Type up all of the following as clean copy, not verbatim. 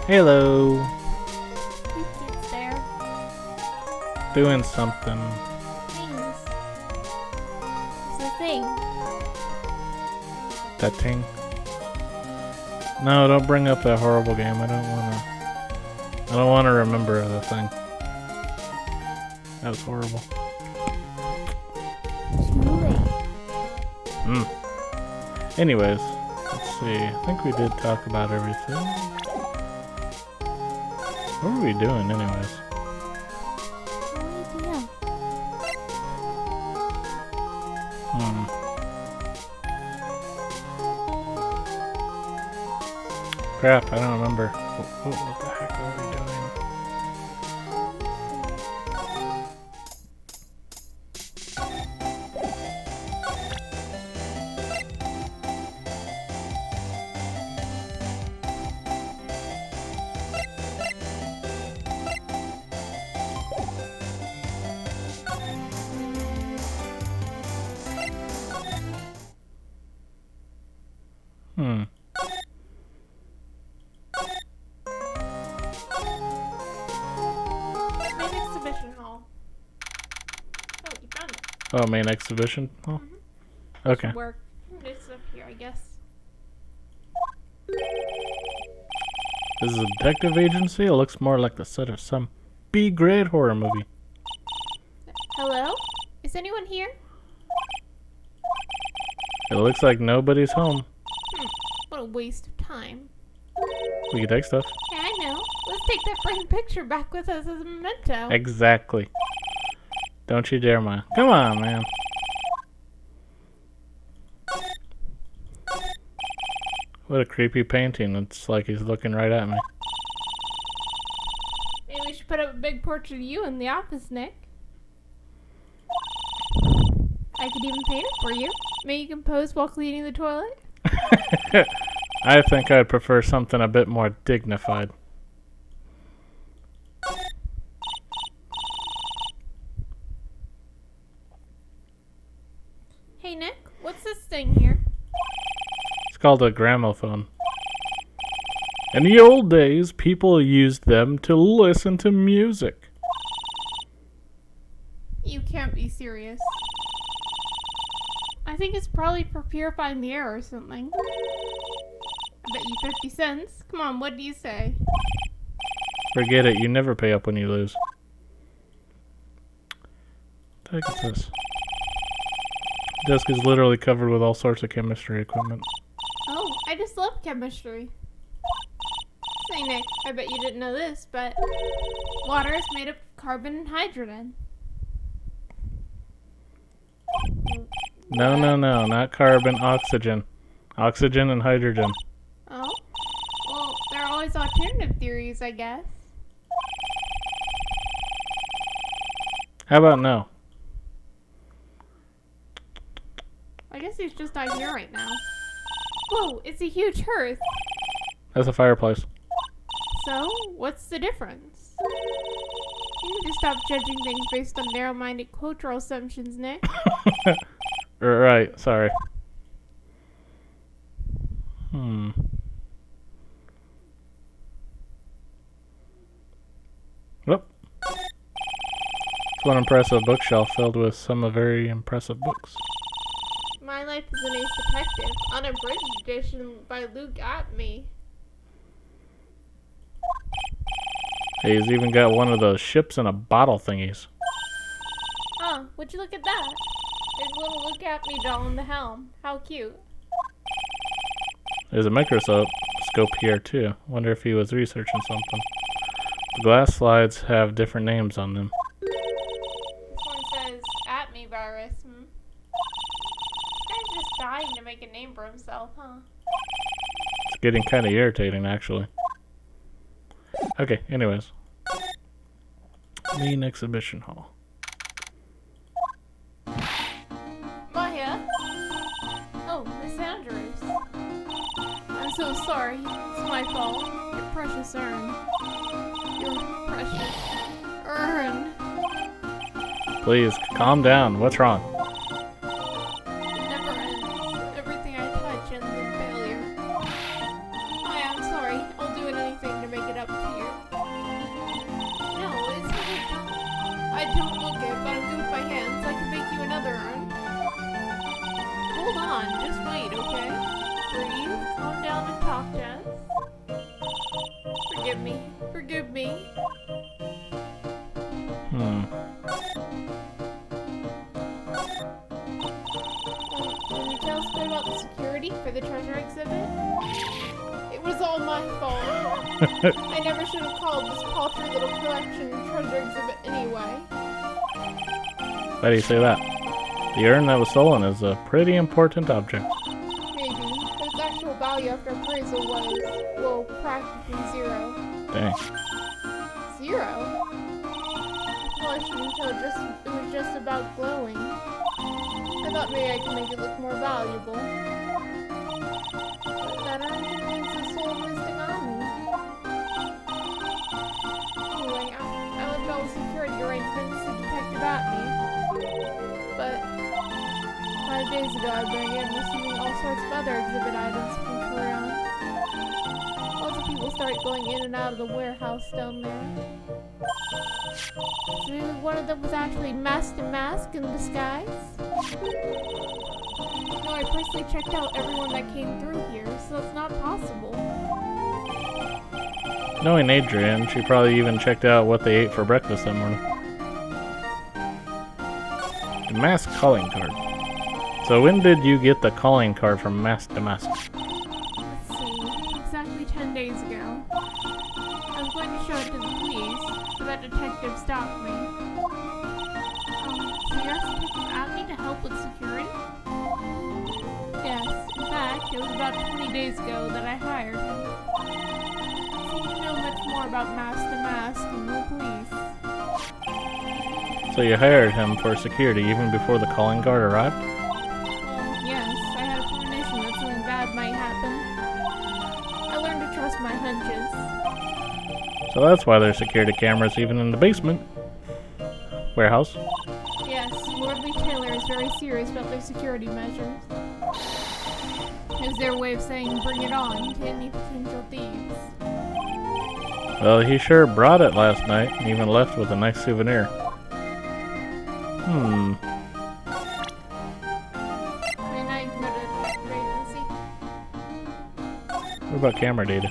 Hello. You kids there. Doing something. Things. It's a thing. That thing. No, don't bring up that horrible game. I don't wanna remember the thing. That was horrible. Too late. Anyways, let's see. I think we did talk about everything. What were we doing anyways? No idea. Crap, I don't remember. What the heck were we doing? Main exhibition hall. Oh, you found it. Oh, main exhibition? Oh. Okay. Should work. It's up here, I guess. This is a detective agency? It looks more like the set of some B-grade horror movie. Hello? Is anyone here? It looks like nobody's home. What a waste of time. We can take stuff. Yeah, I know. Let's take that framed picture back with us as a memento. Exactly. Don't you dare, man. Come on, man. What a creepy painting. It's like he's looking right at me. Maybe we should put up a big portrait of you in the office, Nick. I could even paint it for you. Maybe you can pose while cleaning the toilet. I think I'd prefer something a bit more dignified. Hey, Nick, what's this thing here? It's called a gramophone. In the old days, people used them to listen to music. You can't be serious. I think it's probably for purifying the air or something. I bet you 50 cents. Come on, what do you say? Forget it, you never pay up when you lose. What the heck is this? The desk is literally covered with all sorts of chemistry equipment. Oh, I just love chemistry. Say, Nick, I bet you didn't know this, but water is made of carbon and hydrogen. No, not carbon, oxygen. Oxygen and hydrogen. Oh? Well, there are always alternative theories, I guess. How about no? I guess he's just not here right now. Whoa, it's a huge hearth. That's a fireplace. So, what's the difference? You need to stop judging things based on narrow-minded cultural assumptions, Nick. Right, sorry. Whoop. It's one impressive bookshelf filled with some very impressive books. My Life as an Ace Detective, unabridged edition by Luke Atme. He's even got one of those ships in a bottle thingies. Oh, would you look at that? There's a little Luke Atme doll in the helm. How cute. There's a microscope here too. Wonder if he was researching something. The glass slides have different names on them. This one says Atme virus. This guy's just dying to make a name for himself, huh? It's getting kind of irritating, actually. Okay, anyways. Main exhibition hall. Maya? Oh, Miss Andrews. I'm so sorry. It's my fault. Your precious urn. Your precious urn. Please, calm down. What's wrong? It never ends. Everything I touch ends in failure. Maya, I'm sorry. forgive me. Forgive me. Can you tell us a bit about the security for the treasure exhibit? It was all my fault. I never should have called this paltry little collection treasure exhibit anyway. Why do you say that? The urn that was stolen is a pretty important object. Maybe, but its actual value after appraisal was, well, practically zero. Dang. Zero? Well, I shouldn't tell, it was just about glowing. I thought maybe I could make it look more valuable. But that urn contains the soul of Mystic Omni. Anyway, I left all the security arrangements to Detective Atney. But 5 days ago, I began receiving all sorts of other exhibit items from Korean. Lots of people started going in and out of the warehouse down there. So maybe one of them was actually masked in disguise? No, I personally checked out everyone that came through here, so it's not possible. Knowing Adrian, she probably even checked out what they ate for breakfast that morning. The mask calling card. So when did you get the calling card from Mask to Mask? Let's see, exactly 10 days ago. I was going to show it to the police, but that detective stopped me. So you're asking Detective Atney to help with security? Yes, in fact, it was about 20 days ago that I hired him. He seemed to know much more about Mask to Mask than the police. So you hired him for security even before the calling card arrived? Yes, I had a premonition that something bad might happen. I learned to trust my hunches. So that's why there's security cameras even in the basement. Warehouse. Yes, Lordly Taylor is very serious about their security measures. It was their way of saying bring it on to any potential thieves. Well, he sure brought it last night and even left with a nice souvenir. I mean, I could have wait and see. What about camera data?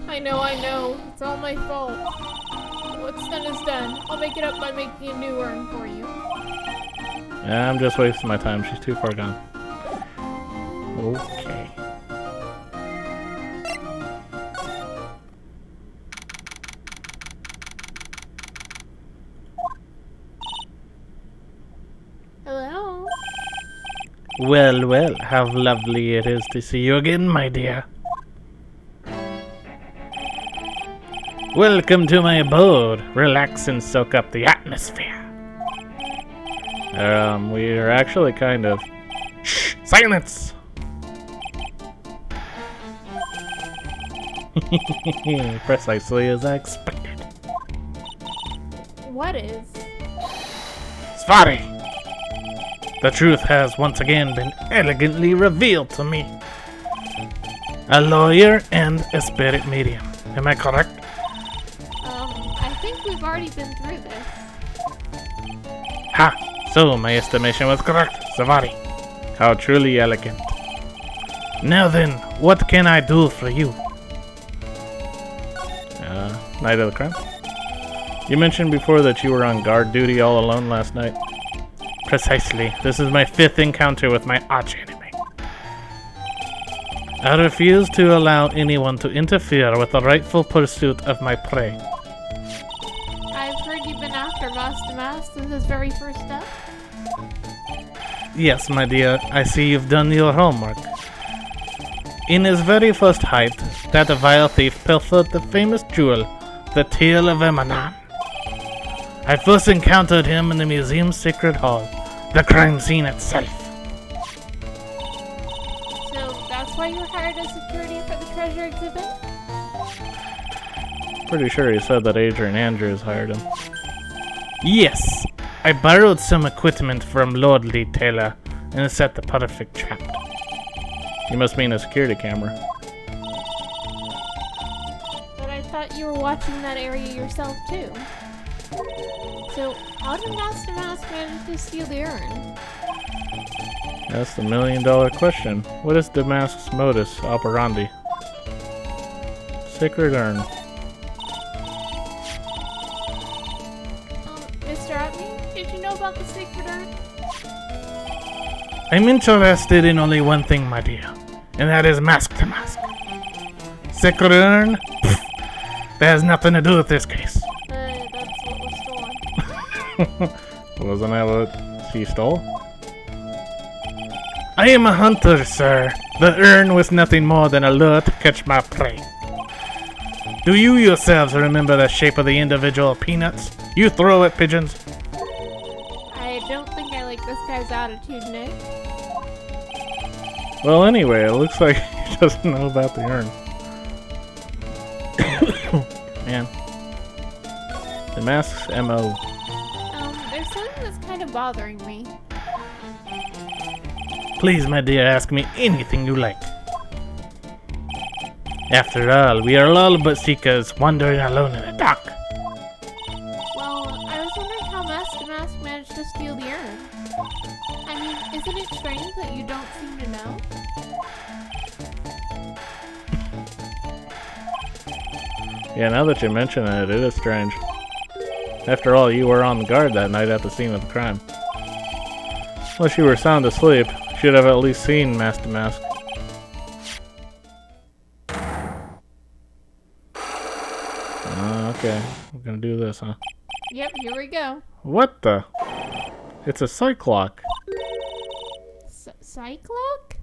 I know. It's all my fault. What's done is done. I'll make it up by making a new urn for you. Yeah, I'm just wasting my time. She's too far gone. Okay. Hello? Well, how lovely it is to see you again, my dear. Welcome to my abode. Relax and soak up the atmosphere. We are actually kind of... Shh! Silence! Precisely as I expected. What is? Svary! The truth has once again been elegantly revealed to me. A lawyer and a spirit medium. Am I correct? I think we've already been through this. Ha! So my estimation was correct, Svary. How truly elegant. Now then, what can I do for you? Night of the Crown? You mentioned before that you were on guard duty all alone last night. Precisely. This is my 5th encounter with my arch-enemy. I refuse to allow anyone to interfere with the rightful pursuit of my prey. I've heard you've been after Master since his very first step. Yes, my dear, I see you've done your homework. In his very first height, that vile thief pilfered the famous jewel, the Teal of Emanan. I first encountered him in the museum's sacred hall, the crime scene itself. So that's why you were hired as security for the treasure exhibit? Pretty sure he said that Adrian Andrews hired him. Yes, I borrowed some equipment from Lordly Taylor and set the perfect trap. You must mean a security camera. But I thought you were watching that area yourself too. So how did Master manage to steal the urn? That's the $1,000,000 question. What is Damask's modus operandi? Sacred urn. Did you know about the secret urn? I'm interested in only one thing, my dear, and that is mask to mask. Secret urn? Pfft, that has nothing to do with this case. That's what was stolen. Wasn't that what she stole? I am a hunter, sir. The urn was nothing more than a lure to catch my prey. Do you yourselves remember the shape of the individual peanuts you throw at pigeons? I don't think I like this guy's attitude, Nick. Well, anyway, it looks like he doesn't know about the urn. Man. The mask's MO. There's something that's kind of bothering me. Please, my dear, ask me anything you like. After all, we are all but seekers wandering alone in the dark. Well, I was wondering how Mask to Mask managed to steal the urn. I mean, isn't it strange that you don't seem to know? Yeah, now that you mention it, it is strange. After all, you were on guard that night at the scene of the crime. Unless you were sound asleep, you should have at least seen Mask to Mask. Okay, we're gonna do this, huh? Yep, here we go. What the? It's a Cyclock. Cyclock?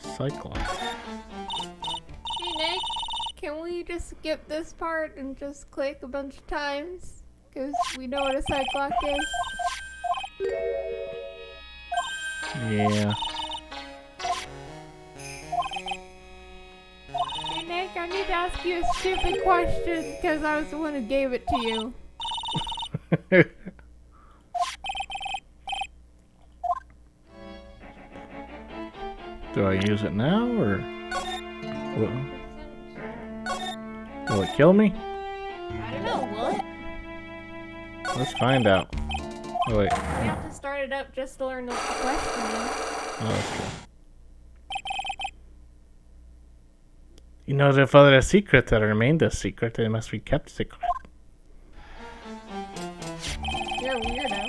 Cyclock. Hey, Nick, can we just skip this part and just click a bunch of times? Because we know what a Cyclock is. Yeah. Hey, Nick, I need to ask you a stupid question because I was the one who gave it to you. Do I use it now, or will it kill me? I don't know, what? Let's find out. Oh, wait. We have to start it up just to learn what the question is. Oh, that's true. You know, if there are secrets that remained a secret, they must be kept secret. You're a weirdo.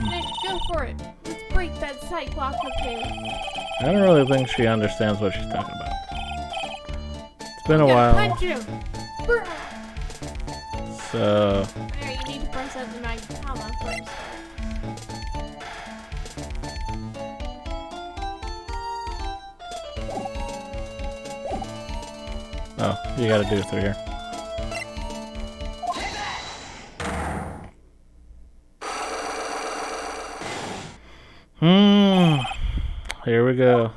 Nick, go for it. Let's break that Cyclock of his. I don't really think she understands what she's talking about. It's been a while. Punch him! Brr. So, There, you need to press up the mag comma first. oh, you gotta do it through here. Here we go.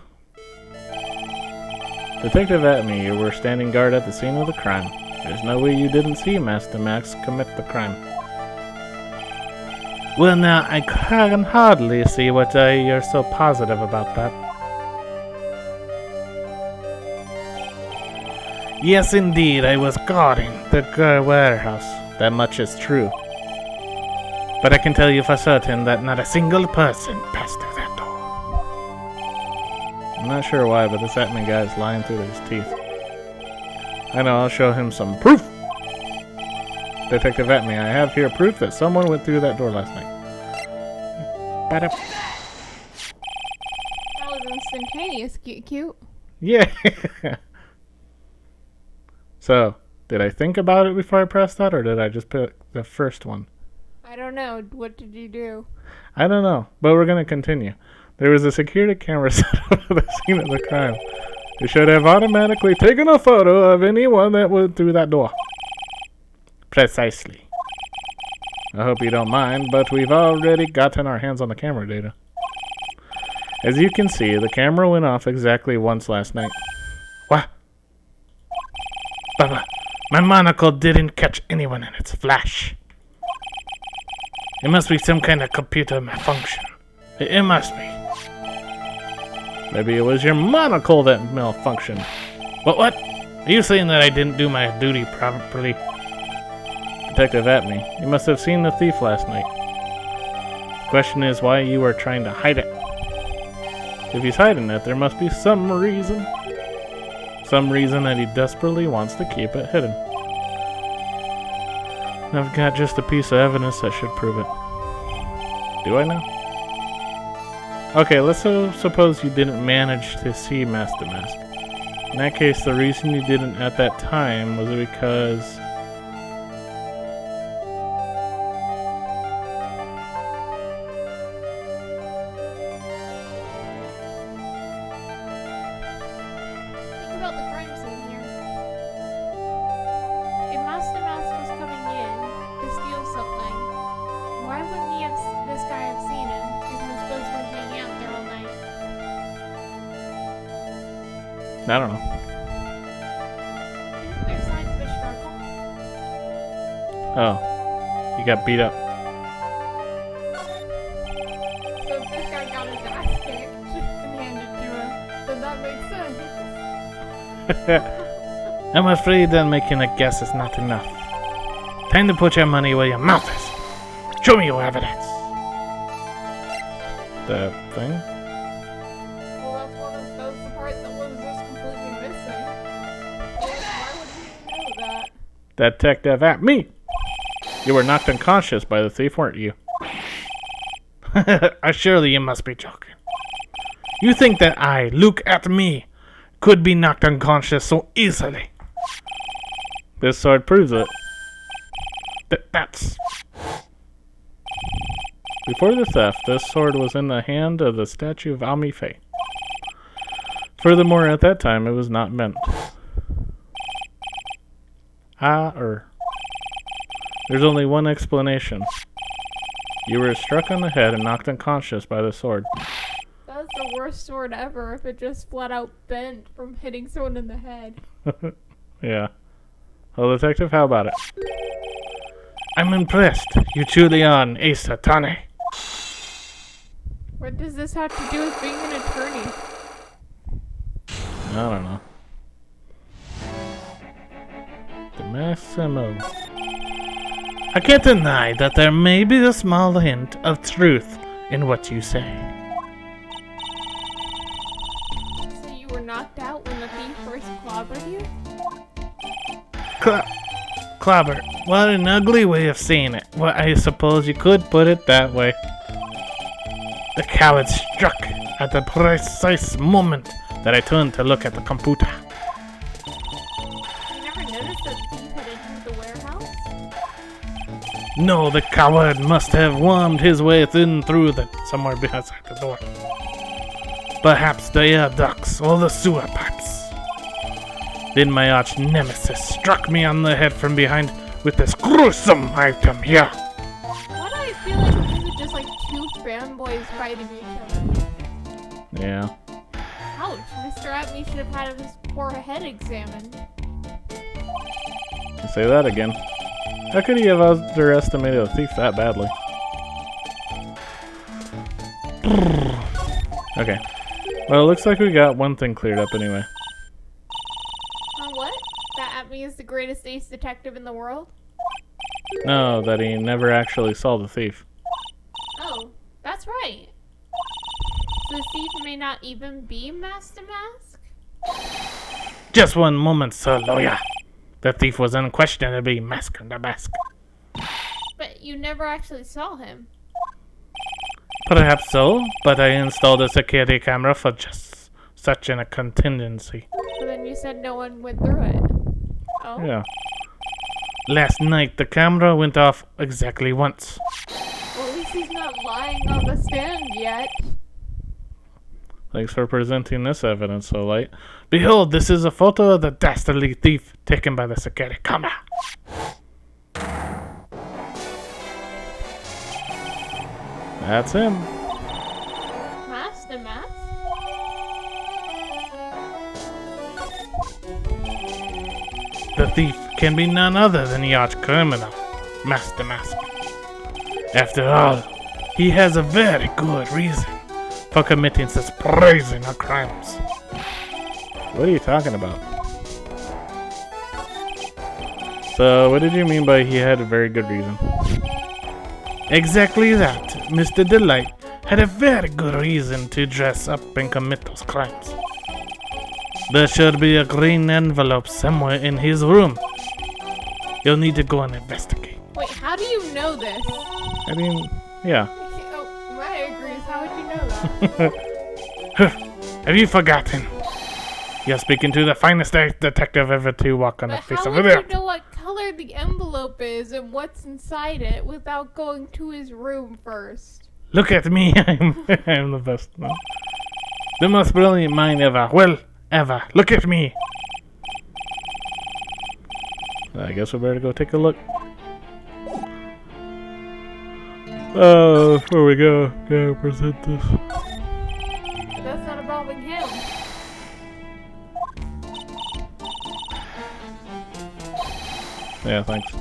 Detective Atme, you were standing guard at the scene of the crime. There's no way you didn't see Master Max commit the crime. Well, now, I can hardly see what you're so positive about that. Yes, indeed, I was guarding the warehouse. That much is true. But I can tell you for certain that not a single person passed through that door. I'm not sure why, but this admin guy is lying through his teeth. I know, I'll show him some proof! Detective Atme, I have here proof that someone went through that door last night. That was instantaneous, cute. Yeah! So, did I think about it before I pressed that, or did I just pick the first one? I don't know. What did you do? I don't know, but we're gonna continue. There was a security camera set up at the scene of the crime. It should have automatically taken a photo of anyone that went through that door. Precisely. I hope you don't mind, but we've already gotten our hands on the camera data. As you can see, the camera went off exactly once last night. What? Baba, my monocle didn't catch anyone in its flash. It must be some kind of computer malfunction. It must be. Maybe it was your monocle that malfunctioned. But what? Are you saying that I didn't do my duty properly? Detective Atme, you must have seen the thief last night. The question is why you are trying to hide it. If he's hiding it, there must be some reason. some reason that he desperately wants to keep it hidden. I've got just a piece of evidence that should prove it. Do I now? Okay, let's suppose you didn't manage to see Master Mask. In that case, the reason you didn't at that time was because... Think about the crime scene here. If Master Mask was coming in to steal something, why wouldn't this guy have seen him if he was supposed to be hanging out there all night? I don't know. Isn't there signs of a struggle? Oh. He got beat up. So if this guy got his ass kicked and handed to him, then that makes sense. I'm afraid that making a guess is not enough. Time to put your money where your mouth is. Show me your evidence. That thing? Well, that's the part that was just completely missing. Why would he know that? Detective at me! You were knocked unconscious by the thief, weren't you? Surely you must be joking. You think that I, look at me, could be knocked unconscious so easily? This sword proves it. That's... Before the theft, this sword was in the hand of the statue of Ami Fei. Furthermore, at that time, it was not meant. There's only one explanation. You were struck on the head and knocked unconscious by the sword. That's the worst sword ever if it just flat out bent from hitting someone in the head. Yeah. Well, detective, how about it? I'm impressed. You truly are an ace attorney. What does this have to do with being an attorney? I don't know. The Massimo. I can't deny that there may be a small hint of truth in what you say. So you were knocked out when the thief first clobbered you? Clobber. What an ugly way of saying it. Well, I suppose you could put it that way. The coward struck at the precise moment that I turned to look at the computer. You never noticed that the thief had entered the warehouse? No, the coward must have wormed his way through somewhere outside the door. Perhaps the air ducts or the sewer pipes. Then my arch nemesis struck me on the head from behind with this gruesome item here. Why do I feel like this is just like two fanboys fighting each other? Yeah. Ouch, Mr. Atme should have had his poor head examined. Say that again. How could he have underestimated a thief that badly? Okay. Well, it looks like we got one thing cleared up anyway. What? That Atme is the greatest ace detective in the world? No, that he never actually saw the thief. Oh, that's right. So the thief may not even be Master Mask? Just one moment, sir lawyer. The thief was unquestionably Mask the Mask. But you never actually saw him. Perhaps so, but I installed a security camera for just such a contingency. But then you said no one went through it. Oh? Yeah. Last night, the camera went off exactly once. Well, at least he's not lying on the stand yet. Thanks for presenting this evidence so late. Behold, this is a photo of the dastardly thief taken by the security camera. That's him. Master Mask? The thief can be none other than the arch criminal, Master Mask. After all, he has a very good reason for committing such brazen crimes. What are you talking about? So, what did you mean by he had a very good reason? Exactly that. Mr. Delight had a very good reason to dress up and commit those crimes. There should be a green envelope somewhere in his room. You'll need to go and investigate. Wait, how do you know this? I mean, yeah. Oh, Maya agrees. How would you know that? Have you forgotten? You're speaking to the finest detective ever to walk on the But face how of would the earth. you know what color the envelope is and what's inside it without going to his room first? Look at me. I'm the best. No. The most brilliant mind ever. Well, ever. Look at me. I guess we better go take a look. Before we go, gotta present this. But that's not involving him. Yeah, thanks.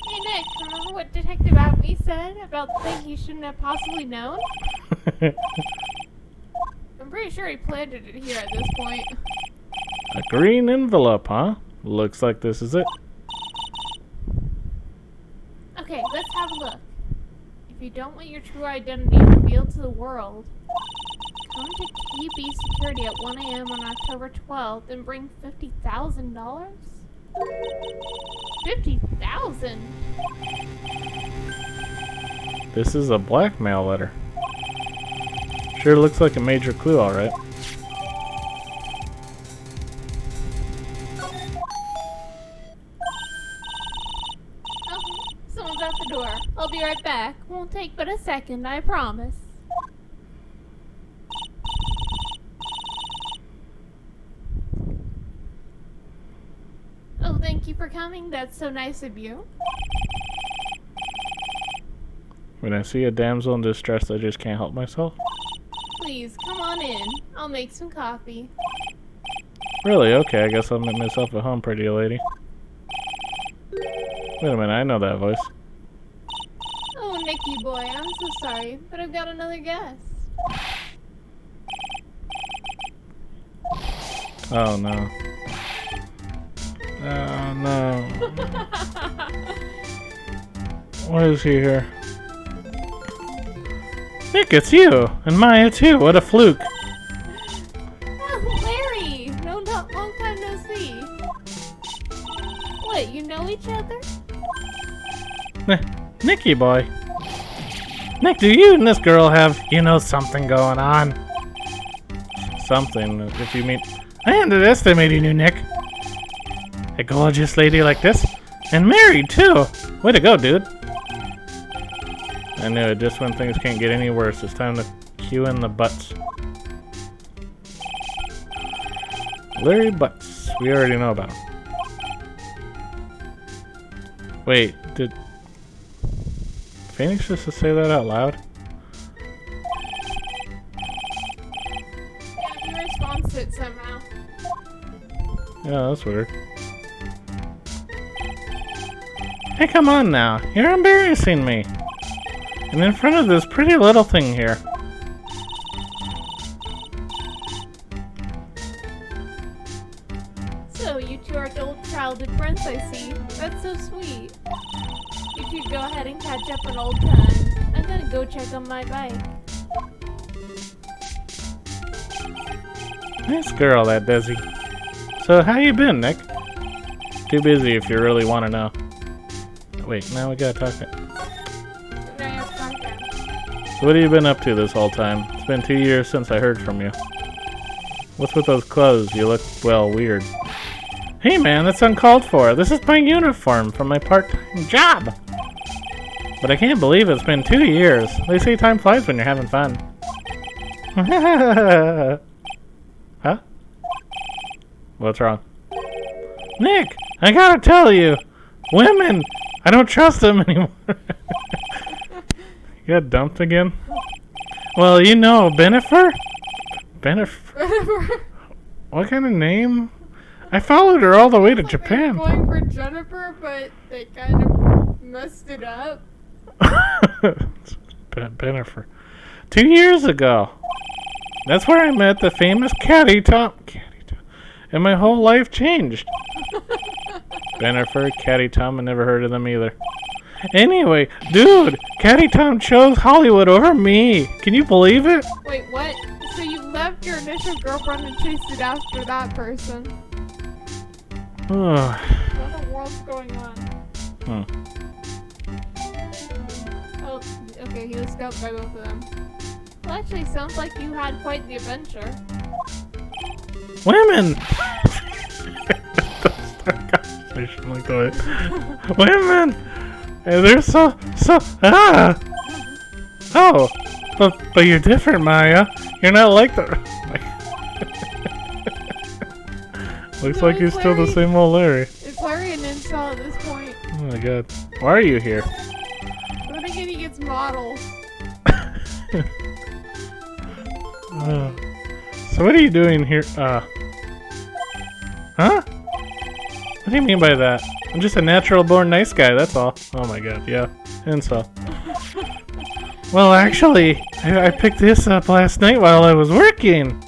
Hey Nick, remember what Detective Abby said about the thing he shouldn't have possibly known? I'm pretty sure he planted it here at this point. A green envelope, huh? Looks like this is it. Okay, let's have a look. If you don't want your true identity revealed to the world, come to KB Security at 1 a.m. on October 12th and bring $50,000? 50,000? This is a blackmail letter. Sure looks like a major clue, alright. Oh, someone's at the door. I'll be right back. Won't take but a second, I promise. Oh, thank you for coming. That's so nice of you. When I see a damsel in distress, I just can't help myself. Please, come on in. I'll make some coffee. Really? Okay, I guess I'll make myself at home, pretty lady. Wait a minute, I know that voice. Oh, Nicky boy, I'm so sorry, but I've got another guest. Oh no. Oh no. Why is he here? Nick, it's you! And Maya too, what a fluke! Oh, Larry! Long time no see. What, you know each other? Nicky boy. Nick, do you and this girl have, something going on? Something, if you mean... I underestimated you, Nick. A gorgeous lady like this? And married, too! Way to go, dude. I knew it, just when things can't get any worse, it's time to cue in the butts. Larry Butts, we already know about him. Wait, did Phoenix just say that out loud? Yeah, he responds to it somehow. Yeah, that's weird. Hey, come on now. You're embarrassing me. And in front of this pretty little thing here. So, you two are old childhood friends, I see. That's so sweet. You two go ahead and catch up on old times. I'm gonna go check on my bike. Nice girl, that Desi. So, how you been, Nick? Too busy if you really want to know. Wait, now we gotta talk. So what have you been up to this whole time? It's been 2 years since I heard from you. What's with those clothes? You look, well, weird. Hey man, that's uncalled for. This is my uniform from my part-time job. But I can't believe it's been 2 years. They say time flies when you're having fun. Huh? What's wrong? Nick, I gotta tell you. Women! I don't trust them anymore. You got dumped again? Well, Bennifer? Bennifer? What kind of name? I followed her all the way to Japan. Going for Jennifer, but they kind of messed it up. Bennifer. 2 years ago. That's where I met the famous Caddy Tom. And my whole life changed. Bennifer, Caddy Tom, I never heard of them either. Anyway, dude, Caddy Tom chose Hollywood over me. Can you believe it? Wait, what? So you left your initial girlfriend and chased it after that person? What in the world's going on? Oh, okay, he was scouted by both of them. Well, actually, sounds like you had quite the adventure. Women! Start conversation like that. Women! And they're so, Oh! But you're different, Maya. You're not like the... Looks like you're still the same old Larry. It's Larry an incel at this point. Oh my god. Why are you here? Then again, he gets models. So what are you doing here? Huh? What do you mean by that? I'm just a natural born nice guy, that's all. Oh my god, yeah. Incel. Well, actually, I picked this up last night while I was working.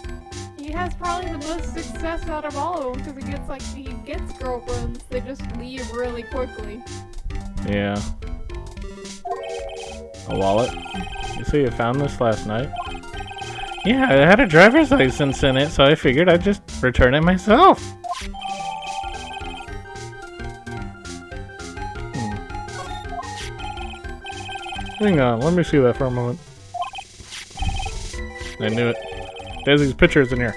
He has probably the most success out of all of them because he gets girlfriends. They just leave really quickly. Yeah. A wallet? You say you found this last night? Yeah, it had a driver's license in it, so I figured I'd just return it myself. Hang on, let me see that for a moment. I knew it. Daisy's picture's in here.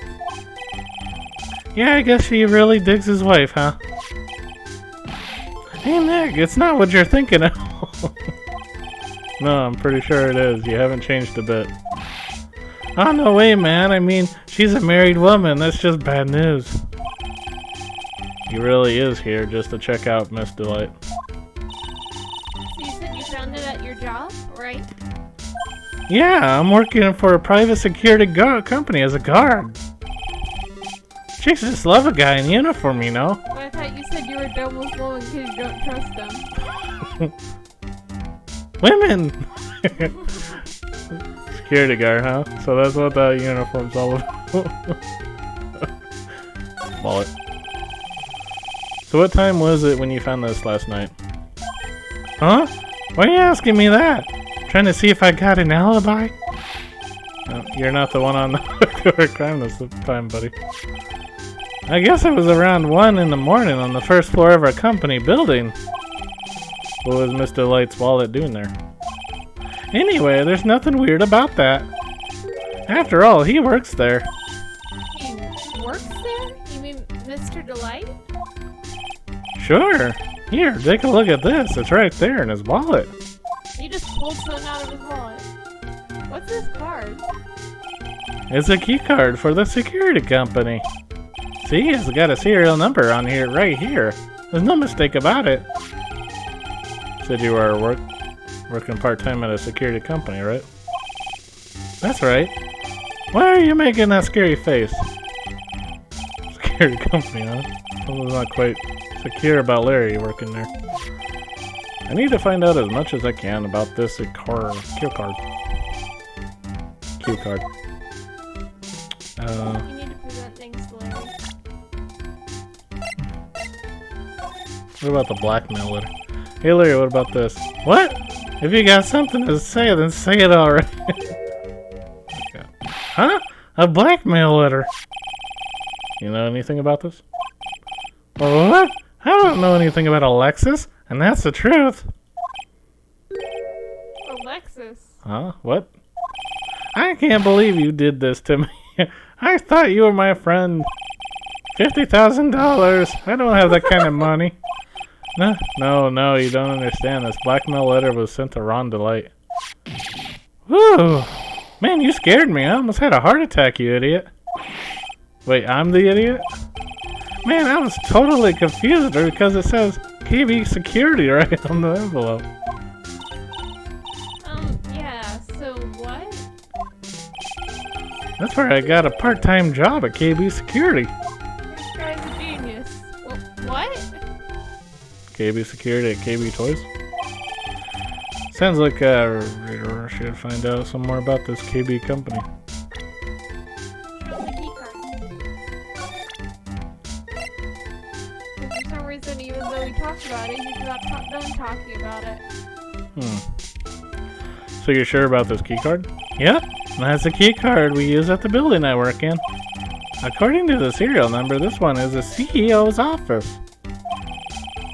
Yeah, I guess he really digs his wife, huh? Hey Nick, it's not what you're thinking of. No, I'm pretty sure it is. You haven't changed a bit. Oh, no way, man. I mean, she's a married woman. That's just bad news. He really is here just to check out Miss Delight. So you said you found it at your job, right? Yeah, I'm working for a private security company as a guard. Chicks just love a guy in uniform, you know? But I thought you said you were done with women because you don't trust them. Women! Security guard, huh? So that's what that uniform's all about. Wallet. So what time was it when you found this last night? Huh? Why are you asking me that? Trying to see if I got an alibi? No, you're not the one on the hook for a crime this time, buddy. I guess it was around 1 in the morning on the first floor of our company building. What was Mr. Light's wallet doing there? Anyway, there's nothing weird about that. After all, he works there. He works there? You mean Mr. Delight? Sure. Here, take a look at this. It's right there in his wallet. He just pulled something out of his wallet. What's this card? It's a key card for the security company. See, it's got a serial number on here, right here. There's no mistake about it. Said you were working part-time at a security company, right? That's right. Why are you making that scary face? Security company, huh? Something's not quite secure about Larry working there. I need to find out as much as I can about this Q card. You need to present things to Larry. What about the blackmail letter? Hey Larry, what about this? What? If you got something to say, then say it already. Okay. Huh? A blackmail letter? You know anything about this? What? I don't know anything about Alexis, and that's the truth. Alexis? Huh? What? I can't believe you did this to me. I thought you were my friend. $50,000. I don't have that kind of money. No, you don't understand. This blackmail letter was sent to Ron Delight. Whew. Man, you scared me. I almost had a heart attack, you idiot. Wait, I'm the idiot? Man, I was totally confused because it says KB Security right on the envelope. Yeah, so what? That's where I got a part-time job at KB Security. This guy's a genius. Well, what? KB Security at KB Toys. Sounds like I should find out some more about this KB company. Show the key card. And for some reason, even though we talked about it, he's not done talking about it. So you're sure about this key card? Yep, that's the key card we use at the building I work in. According to the serial number, this one is the CEO's office.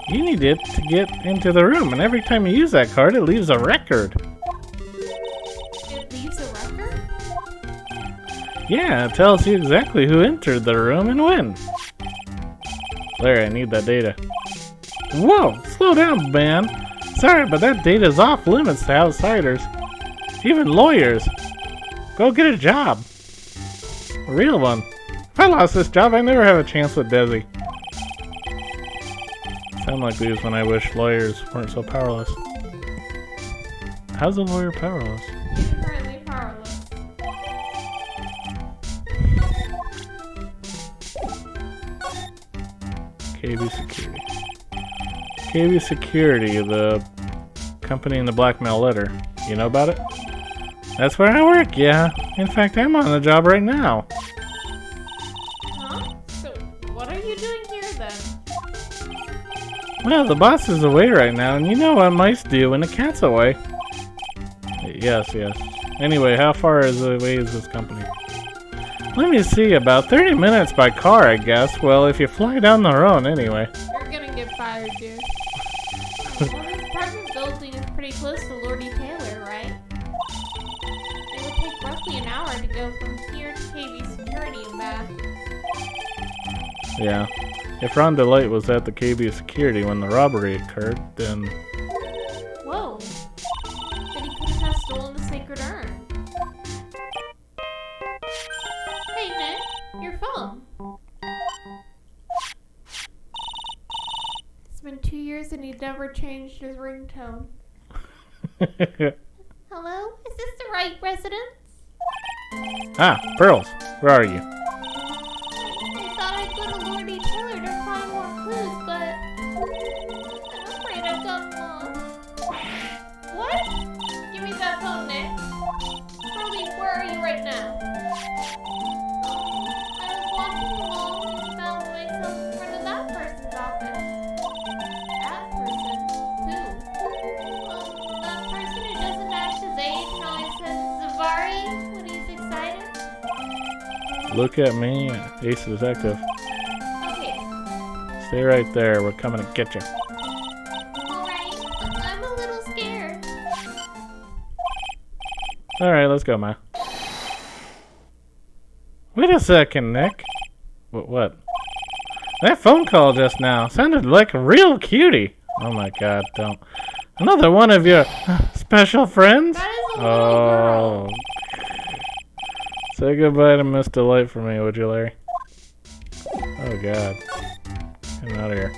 You need it to get into the room, and every time you use that card, it leaves a record. It leaves a record? Yeah, it tells you exactly who entered the room and when. Larry, I need that data. Whoa, slow down, man. Sorry, but that data's off limits to outsiders. Even lawyers. Go get a job. A real one. If I lost this job, I'd never have a chance with Desi. Sound like these when I wish lawyers weren't so powerless. How's a lawyer powerless? He's currently powerless. KB Security. KB Security, the company in the blackmail letter. You know about it? That's where I work, yeah. In fact, I'm on the job right now. Huh? So, what are you doing here then? Well, the boss is away right now, and you know what mice do when a cat's away. Yes. Anyway, how far away is this company? Let me see, about 30 minutes by car, I guess. Well, if you fly down the road, anyway. You're gonna get fired, dude. Well, this apartment building is pretty close to Lordy Taylor, right? It would take roughly an hour to go from here to KB Security and back. Yeah. If Ron DeLight was at the KB Security when the robbery occurred, then... Whoa. Then he couldn't have stolen the sacred urn. Hey, Nick, your phone. It's been 2 years and he'd never changed his ringtone. Hello? Is this the right residence? Ah, Pearls, where are you? I thought I'd go to Lordy Taylor to find more clues, but I'm afraid I've gotten lost. What? Give me that phone, Nick. Pearlie, where are you right now? I was walking along and found myself in front of that person's office. That person? Who? Well, that person who doesn't act his age and always says Zavari when he's excited. Look at me, Ace Detective. Okay, Stay right there, we're coming to get you. alright. I'm a little scared. Alright, let's go, Ma. Wait a second, Nick. What? That phone call just now sounded like a real cutie. Oh my god, don't. Another one of your special friends? That is a little girl. Say goodbye to Miss Delight for me, would you, Larry? Oh god. Get out of here.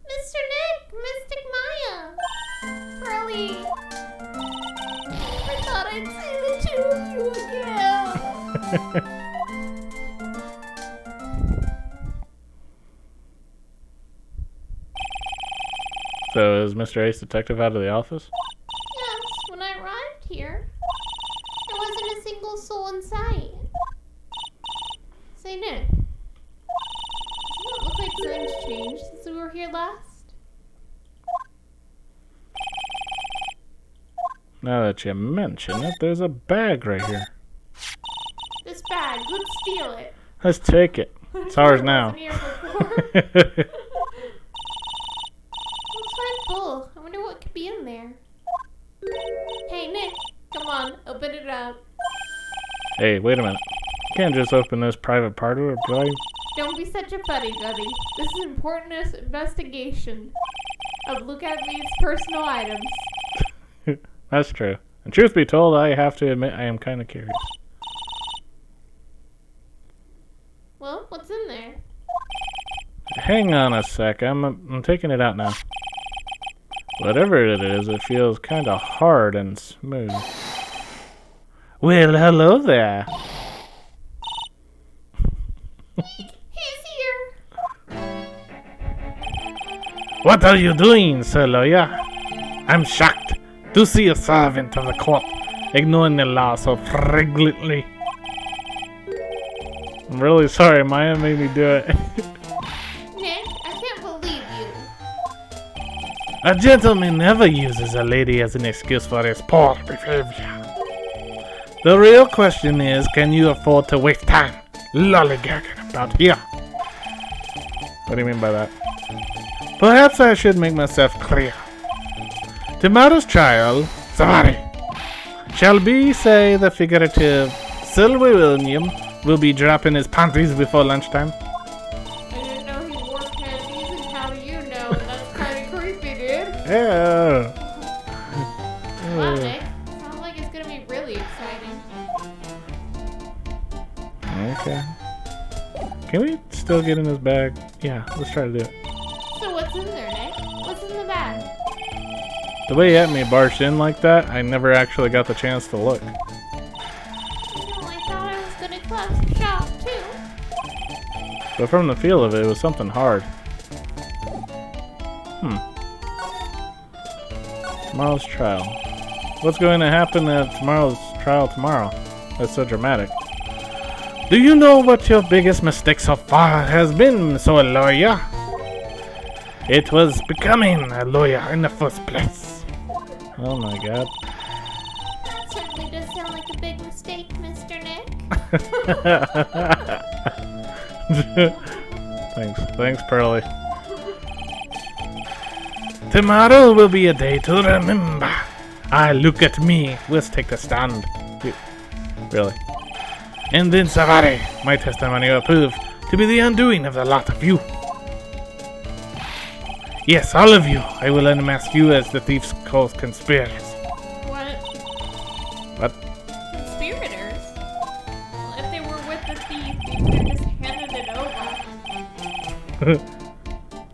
Mr. Nick, Mystic Maya. Pearlie. I thought I'd see the two of you again. So is Mr. Ace Detective out of the office? Yes, when I arrived here, there wasn't a single soul in sight. Say, Nick, doesn't it look like something's changed since we were here last? Now that you mention it, there's a bag right here. This bag, let's steal it. Let's take it. It's ours now. Wasn't here before. Looks quite full. I wonder what could be in there. Hey, Nick, come on, open it up. Hey, wait a minute. You can't just open this private part of it, boy. Don't be such a fuddy-duddy. This is important investigation of Look At Me's personal items. That's true. And truth be told, I have to admit I am kind of curious. Well, what's in there? Hang on a sec. I'm taking it out now. Whatever it is, it feels kind of hard and smooth. Well, hello there. He's here! What are you doing, Sir Lawyer? I'm shocked to see a servant of the court ignoring the law so flagrantly. I'm really sorry, Maya made me do it. Nick, I can't believe you. A gentleman never uses a lady as an excuse for his poor behavior. The real question is, can you afford to waste time lollygagging about here? What do you mean by that? Perhaps I should make myself clear. Tomorrow's trial, sorry, shall be, say, the figurative Sir William will be dropping his panties before lunchtime. I didn't know he wore panties, and how do you know? That's kind of creepy, dude. Yeah. Wow, Nick. Sounds like it's gonna be really exciting. Okay. Can we still get in his bag? Yeah, let's try to do it. So what's in there, Nick? What's in the bag? The way Amy barged in like that, I never actually got the chance to look. You know, I thought I was gonna close shop too. But from the feel of it, it was something hard. Tomorrow's trial. What's going to happen at tomorrow's trial tomorrow? That's so dramatic. Do you know what your biggest mistake so far has been, so a lawyer? It was becoming a lawyer in the first place. Oh my god. That certainly does sound like a big mistake, Mr. Nick. Thanks, Pearly. Tomorrow will be a day to remember. Look at me. Let's take the stand. Really. And then Savare, my testimony will prove to be the undoing of the lot of you. Yes, all of you. I will unmask you as the thief's co-conspirators. What? What? Conspirators? Well, if they were with the thief, they could have just handed it over.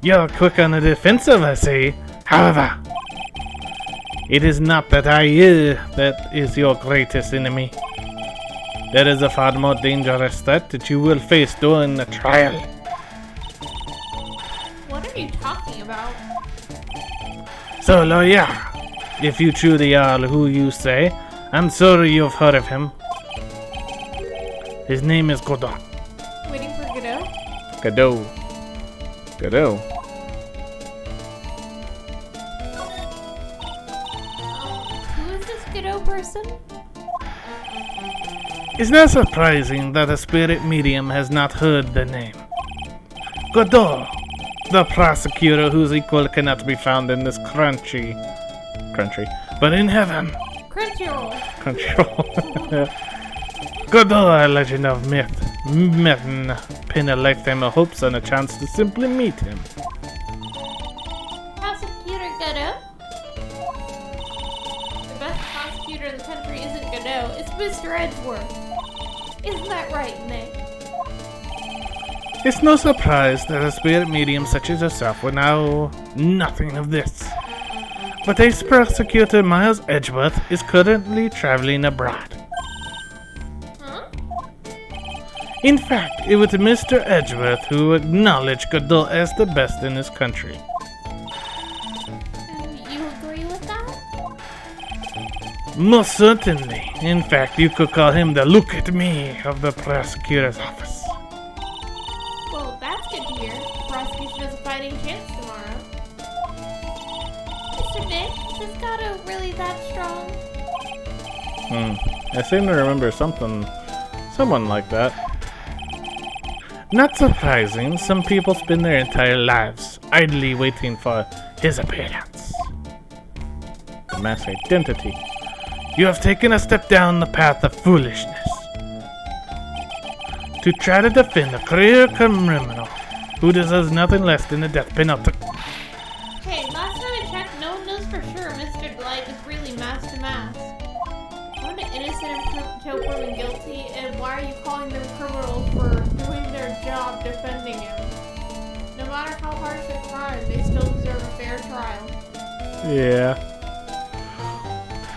You're quick on the defensive, I see. However, it is not that that is your greatest enemy. There is a far more dangerous threat that you will face during the trial. What are you talking about? So, lawyer, if you truly are who you say, I'm sorry you've heard of him. His name is Godot. Waiting for Godot? Godot. Who is this Godot person? It's not surprising that a spirit medium has not heard the name. Godot, the prosecutor whose equal cannot be found in this country, but in heaven. Crunchyroll. Godot, a legend of myth. Men pin a lifetime of hopes on a chance to simply meet him. Prosecutor Godot? The best prosecutor in the country isn't Godot, it's Mr. Edgeworth. Isn't that right, Nick? It's no surprise that a spirit medium such as yourself would know nothing of this. But ex-prosecutor Miles Edgeworth is currently traveling abroad. Huh? In fact, it was Mr. Edgeworth who acknowledged Godot as the best in his country. And you agree with that? Most certainly. In fact, you could call him the look at me of the prosecutor's office. Well, that's good to hear. The prosecution has a fighting chance tomorrow. Mr. Nick, is this Godot really that strong? I seem to remember someone like that. Not surprising, some people spend their entire lives idly waiting for his appearance. The mass identity. You have taken a step down the path of foolishness. To try to defend a career criminal who deserves nothing less than the death penalty. Hey, last time I checked, no one knows for sure Mr. Delight is really mask to mask. Aren't innocent until proven guilty, and why are you calling them criminals for doing their job defending him? No matter how harsh the crime, they still deserve a fair trial. Yeah.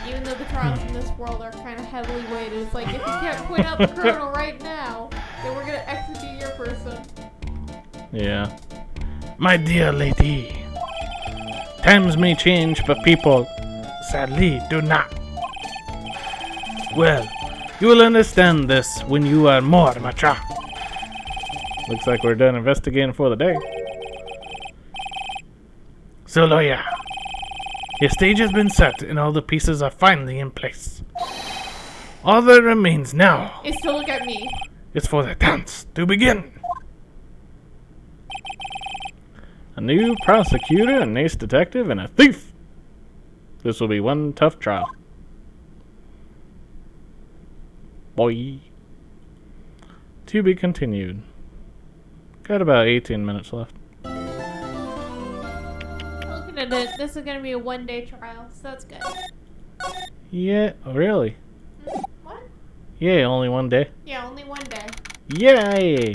Even though the trials in this world are kind of heavily weighted, it's like, if you can't point out the criminal right now, then we're gonna execute your person. Yeah. My dear lady, Times may change, but people, sadly, do not. Well, you will understand this when you are more mature. Looks like we're done investigating for the day. So, lawyer, your stage has been set and all the pieces are finally in place. All that remains now Is to look at me. is for the dance to begin. A new prosecutor, an ace detective, and a thief. This will be one tough trial. Boy. To be continued. Got about 18 minutes left. Looking at it, this is gonna be a 1-day trial, so that's good. Yeah, really? What? Yeah, only one day. Yeah, only 1 day. Yay!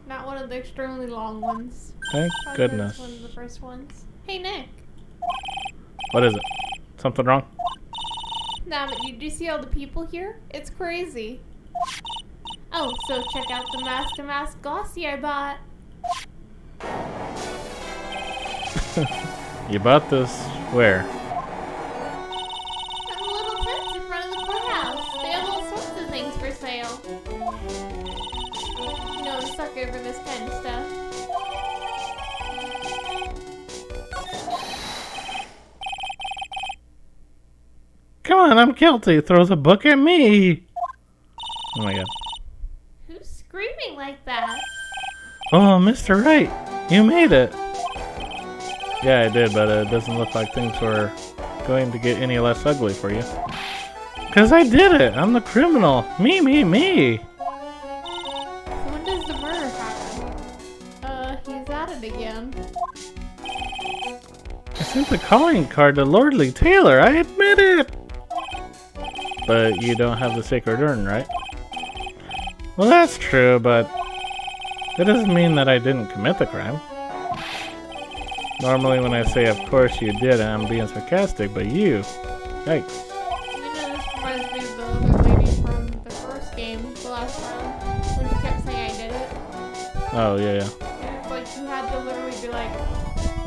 Not one of the extremely long ones. Thank Probably goodness. One of the first ones. Hey, Nick. What is it? Something wrong? Nah, but did you see all the people here? It's crazy. Oh, so check out the mask glossy I bought. You bought this where? At the little tents in front of the courthouse. They have all sorts of things for sale. You know, I'm a sucker for this kind of stuff. Come on, I'm guilty. Throws a book at me. Oh my god. Who's screaming like that? Oh, Mr. Wright, you made it. Yeah, I did, but it doesn't look like things were going to get any less ugly for you. Because I did it. I'm the criminal. Me. So when does the murder happen? He's at it again. I sent the calling card to Lordly Taylor. I admit it. But you don't have the sacred urn, right? Well, that's true, but that doesn't mean that I didn't commit the crime. Normally when I say, of course you did, I'm being sarcastic, but you... Yikes. You know, this reminds me of the other lady from the first game, the last round, when she kept saying I did it. Oh, yeah. And it's like you had to literally be like,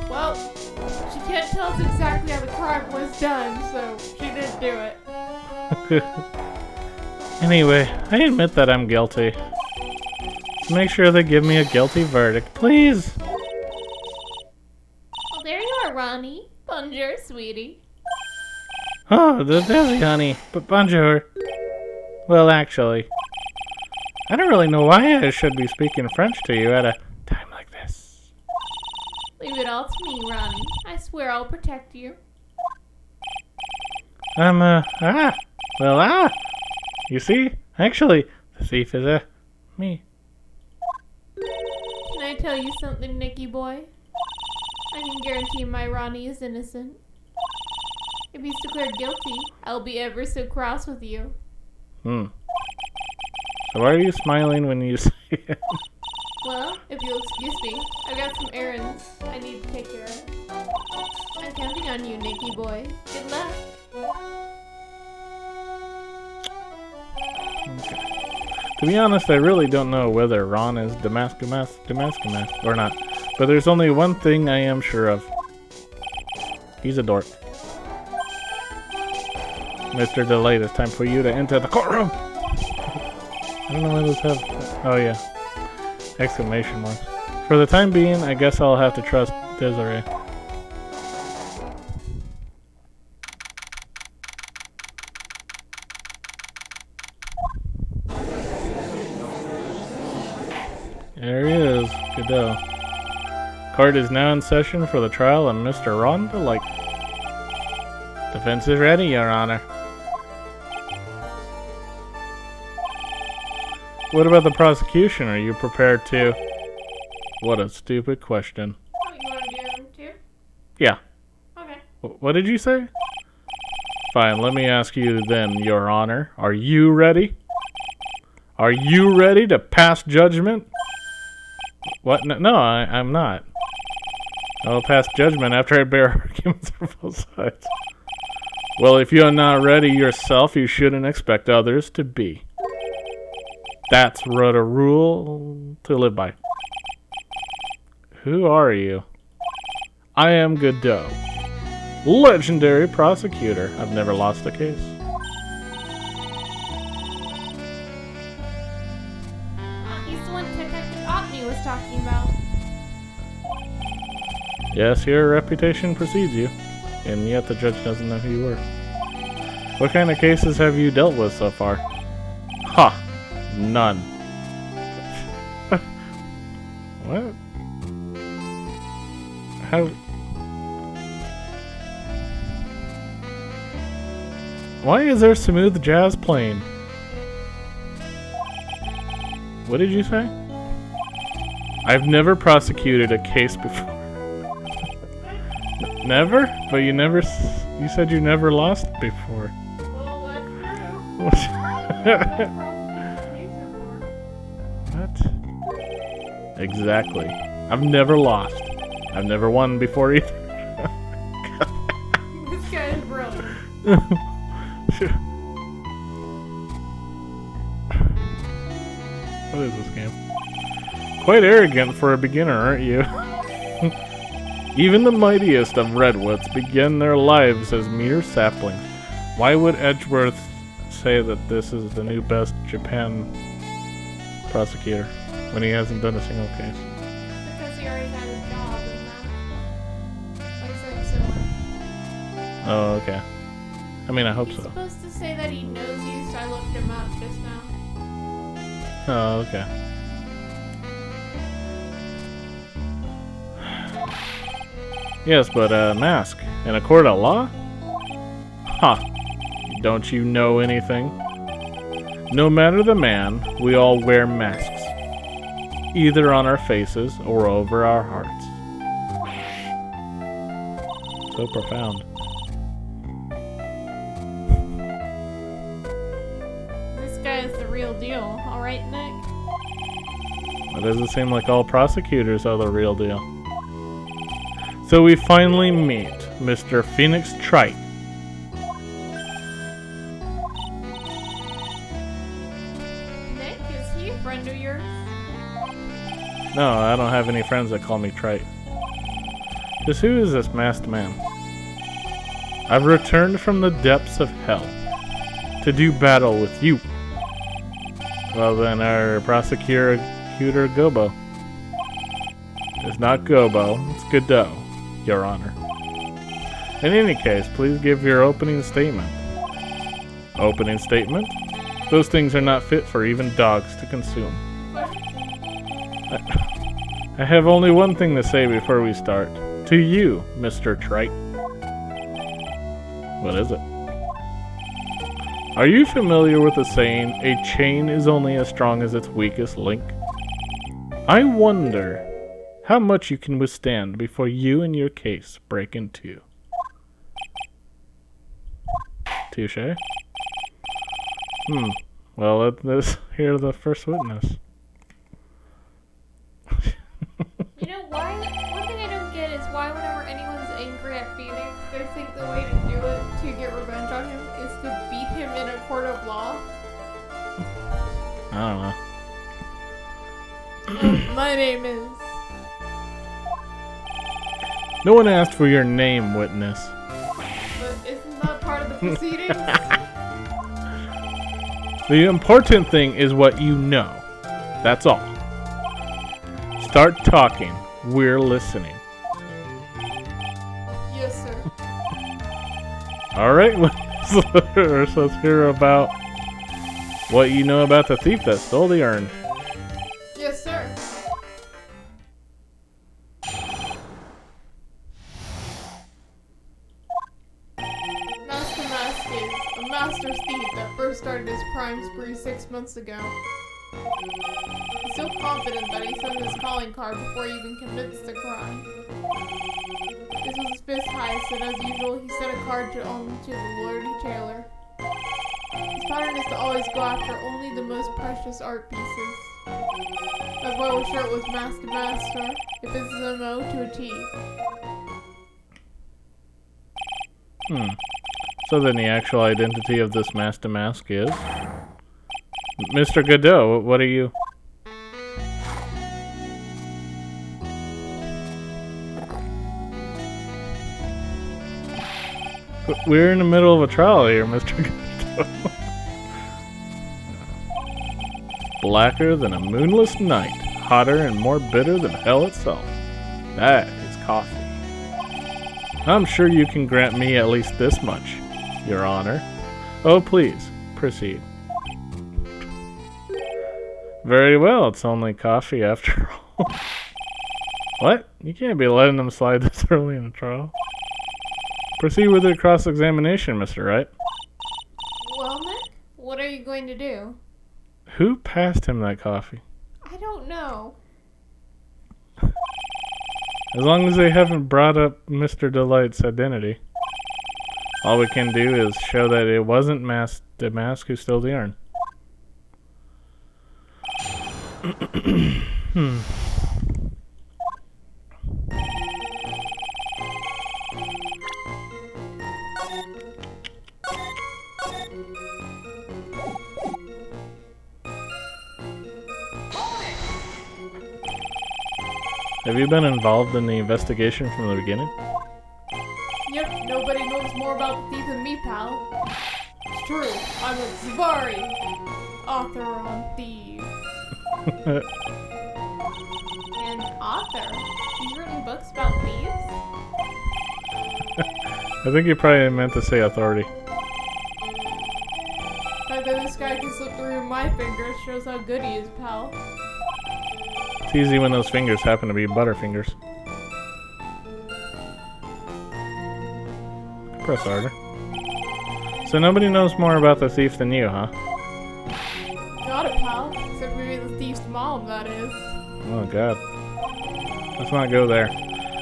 well, she can't tell us exactly how the crime was done, so she didn't do it. Anyway, I admit that I'm guilty. Make sure they give me a guilty verdict, please. Well, there you are, Ronnie. Bonjour, sweetie. Oh, the Desi, honey. But bonjour. Well, actually, I don't really know why I should be speaking French to you at a time like this. Leave it all to me, Ronnie. I swear I'll protect you. You see? Actually, the thief is, me. Can I tell you something, Nicky boy? I can guarantee my Ronnie is innocent. If he's declared guilty, I'll be ever so cross with you. So why are you smiling when you say it? Well, if you'll excuse me, I've got some errands I need to take care of. I'm counting on you, Nicky boy. Good luck. Okay. To be honest, I really don't know whether Ron is Damascus or not. But there's only one thing I am sure of. He's a dork. Mr. Delight, it's time for you to enter the courtroom! I don't know why those have... Oh yeah. Exclamation marks. For the time being, I guess I'll have to trust Desiree. There he is. Godot. Court is now in session for the trial of Mr. Ron Delight. Defense is ready, Your Honor. What about the prosecution? Are you prepared to... What a stupid question. Oh, you want to do them too? Yeah. Okay. What did you say? Fine, let me ask you then, Your Honor. Are you ready? Are you ready to pass judgment? What? No, I'm not. I'll pass judgment after I bear arguments from both sides. Well, if you're not ready yourself, you shouldn't expect others to be. That's what a rule to live by. Who are you? I am Godot, legendary prosecutor. I've never lost a case. He's the one Detective Otney was talking about. Yes, your reputation precedes you, and yet the judge doesn't know who you were. What kind of cases have you dealt with so far? Ha! None. What? How? Why is there smooth jazz playing? What did you say? I've never prosecuted a case before. Never? But you never. You said you never lost before. Well, that's true. What? Exactly. I've never lost. I've never won before either. This guy is brilliant. What is this game? Quite arrogant for a beginner, aren't you? Even the mightiest of redwoods begin their lives as mere saplings. Why would Edgeworth say that this is the new best Japan prosecutor when he hasn't done a single case? Because he already had a job in that. Like something similar. Oh, okay. I mean, I hope He's so. supposed to say that he knows you, so I looked him up just now. Oh, okay. Yes, but a mask in a court of law? Ha! Don't you know anything? No matter the man, we all wear masks. Either on our faces or over our hearts. So profound. This guy is the real deal. Alright, Nick? It doesn't seem like all prosecutors are the real deal. So we finally meet Mr. Phoenix Trite. Nick, is he a friend of yours? No, I don't have any friends that call me Trite. Just who is this masked man? I've returned from the depths of hell to do battle with you. Well then, our prosecutor Gobo. It's not Gobo, it's Godot, Your Honor. In any case, please give your opening statement. Opening statement? Those things are not fit for even dogs to consume. I have only one thing to say before we start. To you, Mr. Trite. What is it? Are you familiar with the saying, a chain is only as strong as its weakest link? I wonder how much you can withstand before you and your case break in two. Touche? Well, let's hear the first witness. You know, why? One thing I don't get is why whenever anyone's angry at Phoenix, they think the way to do it to get revenge on him is to beat him in a court of law. I don't know. My name is... No one asked for your name, witness. But isn't that part of the proceedings? The important thing is what you know. That's all. Start talking. We're listening. Yes, sir. Alright, let's hear about what you know about the thief that stole the urn. Yes, sir. Master Mask is a master thief that first started his crime spree 6 months ago. He's so confident that he sent his calling card before he even commits the crime. This was his fifth heist, and as usual, he sent a card to the Lordy Tailor. His pattern is to always go after only the most precious art pieces. That's why we're sure it was Master Master. It fits his MO to a T. So then the actual identity of this Master Mask is? Mr. Godot, what are you? We're in the middle of a trial here, Mr. Gato. Blacker than a moonless night, hotter and more bitter than hell itself. That is coffee. I'm sure you can grant me at least this much, Your Honor. Oh, please, proceed. Very well, it's only coffee after all. What? You can't be letting them slide this early in the trial. Proceed with your cross-examination, Mr. Wright. Well, Nick, what are you going to do? Who passed him that coffee? I don't know. As long as they haven't brought up Mr. Delight's identity. All we can do is show that it wasn't the mask who stole the urn. Have you been involved in the investigation from the beginning? Yep, nobody knows more about the thief than me, pal. It's true, I'm a Zavari, author on thieves. An author? He's written books about thieves? I think you probably meant to say authority. The fact that this guy can slip through my fingers shows how good he is, pal. It's easy when those fingers happen to be butterfingers. Press harder. So nobody knows more about the thief than you, huh? Got it, pal. Except maybe the thief's mom, that is. Oh god. Let's not go there.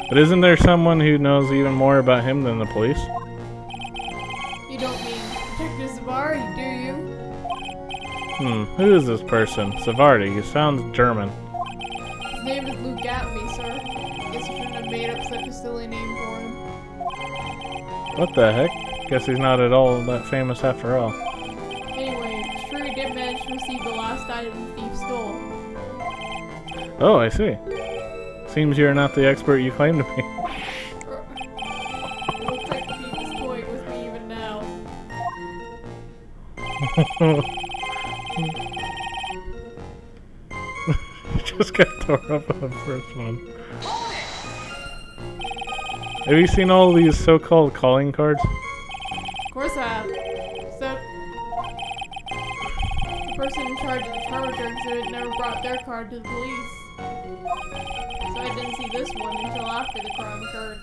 But isn't there someone who knows even more about him than the police? You don't mean Detective Zavari, do you? Who is this person? Savardi, he sounds German. His name is Luke Atme, sir. Guess you shouldn't have made up such a silly name for him. What the heck? Guess he's not at all that famous after all. Anyway, it's true he did manage to receive the last item the thief stole. Oh, I see. Seems you're not the expert you claim to be. It looks like the thief is toying with me even now. Just got torn up on the first one. Have you seen all these so-called calling cards? Of course I have. Except the person in charge of the Charger exhibit never brought their card to the police. So I didn't see this one until after the crime occurred.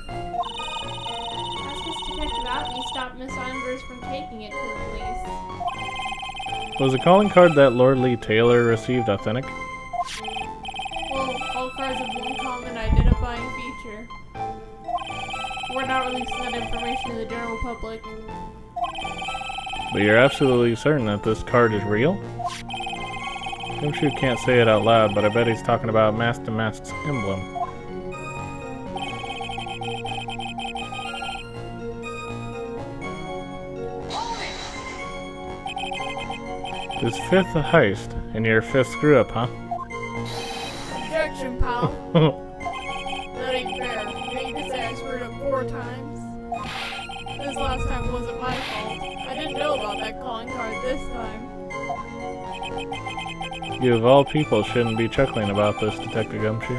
Ask this detective out and stop Miss Andrews from taking it to the police. Was the calling card that Lord Lee Taylor received authentic? Well, all cards have one common identifying feature. We're not releasing that information to the general public. But you're absolutely certain that this card is real? Gumshoe can't say it out loud, but I bet he's talking about Mask to Mask's emblem. His fifth heist, and your fifth screw-up, huh? Objection, pal. That ain't fair. You can say I screwed up 4 times. This last time wasn't my fault. I didn't know about that calling card this time. You of all people shouldn't be chuckling about this, Detective Gumshoe.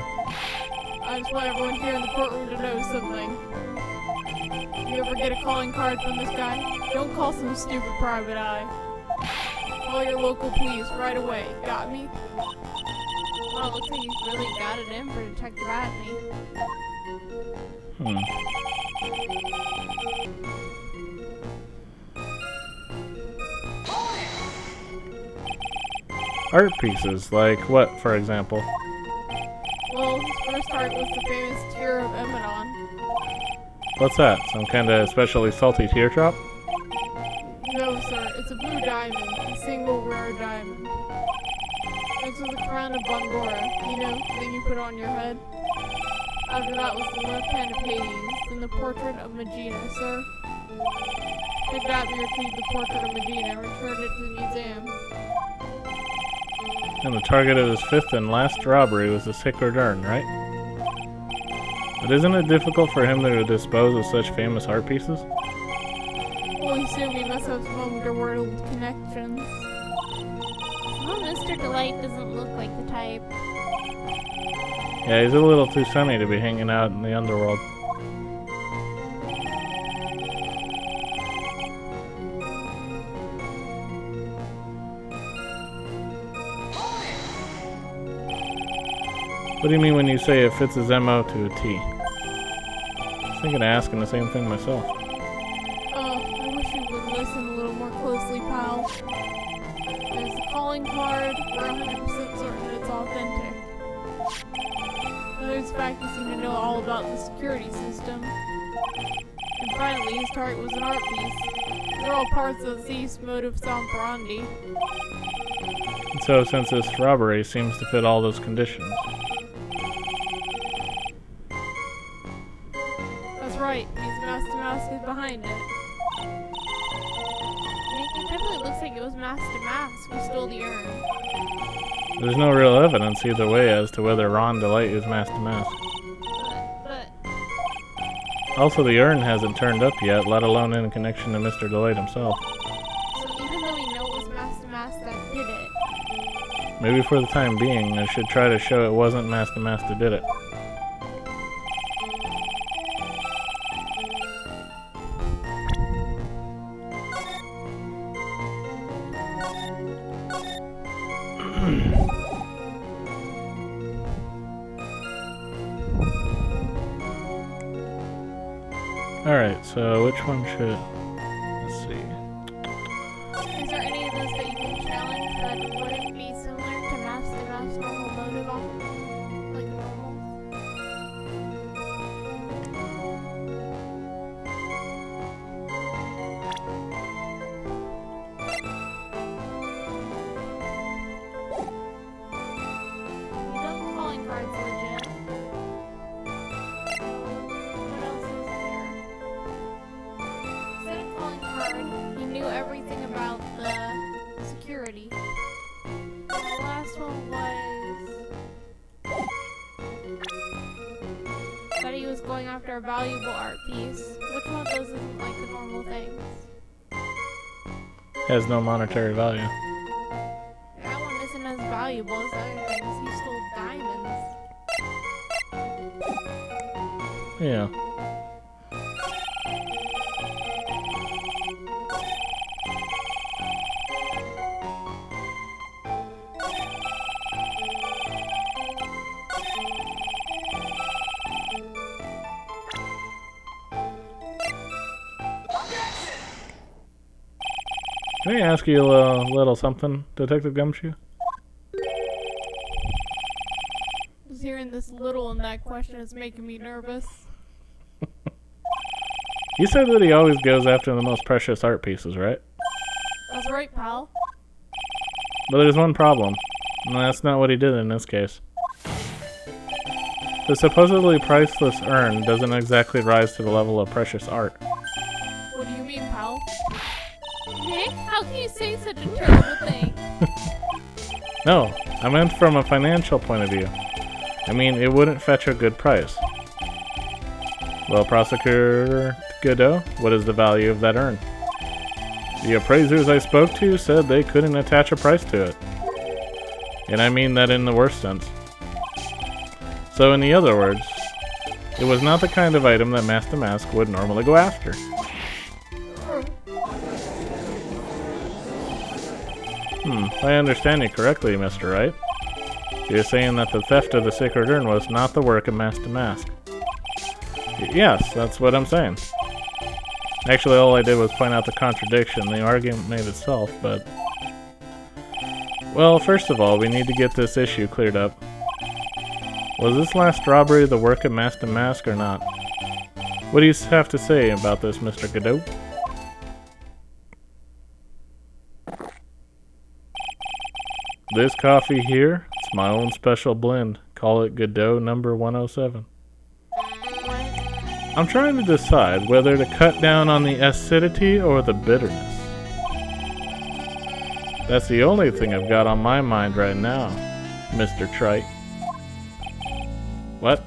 I just want everyone here in the courtroom to know something. You ever get a calling card from this guy? Don't call some stupid private eye. Call your local police right away. Got me? Well, it looks like you've really got it in for Detective Atney. Art pieces, like what, for example? Well, his first art was the famous Tear of Emmedon. What's that? Some kind of especially salty teardrop? No, sir, it's a blue diamond, a single rare diamond. Next was the crown of Bangora, you know, the thing you put on your head. After that was the left-handed paintings, then the portrait of Medina, sir. Picked out and retrieved the portrait of Medina and returned it to the museum. And the target of his fifth and last robbery was the sacred urn, right? But isn't it difficult for him to dispose of such famous art pieces? assume he must have some underworld connections. Well, Mr. Delight doesn't look like the type. Yeah, he's a little too sunny to be hanging out in the underworld. What do you mean when you say it fits his MO to a T? I was thinking of asking the same thing myself. I wish you would listen a little more closely, pal. There's a calling card. We're 100% certain it's authentic. There's the fact you seem to know all about the security system. And finally, his target was an art piece. They're all parts of the thief's modus operandi. And so, since this robbery seems to fit all those conditions. That's right, he's Master Mask is behind it. It definitely looks like it was Master Mask who stole the urn. There's no real evidence either way as to whether Ron Delight is Master Mask. But Also, the urn hasn't turned up yet, let alone in connection to Mr. Delight himself. so even though we know it was Master Mask that did it, Maybe for the time being, I should try to show it wasn't Master Mask that did it. Alright, so which one should... Let's see. is there any of those that you can challenge that wouldn't be similar to Master Mask's normal motive on? Like normal? We know calling cards legit. What else is there? Instead of calling card, he knew everything about the security. The last one was that he was going after a valuable art piece. Which one of those isn't like the normal things? Has no monetary value. That one isn't as valuable as the other things. He stole diamonds. Yeah. Can I ask you a little something, Detective Gumshoe? Just hearing this little in that question is making me nervous. You said that he always goes after the most precious art pieces, right? That's right, pal. But there's one problem, and that's not what he did in this case. The supposedly priceless urn doesn't exactly rise to the level of precious art. What do you mean, pal? Nick, how can you say such a terrible thing? No, I meant from a financial point of view. I mean, it wouldn't fetch a good price. Well, Prosecutor Godot, what is the value of that urn? The appraisers I spoke to said they couldn't attach a price to it. And I mean that in the worst sense. So in the other words, it was not the kind of item that Master Mask would normally go after. If I understand you correctly, Mr. Wright, you're saying that the theft of the sacred urn was not the work of Master Mask. Yes, that's what I'm saying. Actually, all I did was point out the contradiction. The argument made itself, but... Well, first of all, we need to get this issue cleared up. Was this last robbery the work of Master Mask or not? What do you have to say about this, Mr. Godot? This coffee here, it's my own special blend. Call it Godot number 107. I'm trying to decide whether to cut down on the acidity or the bitterness. That's the only thing I've got on my mind right now, Mr. Trite. What?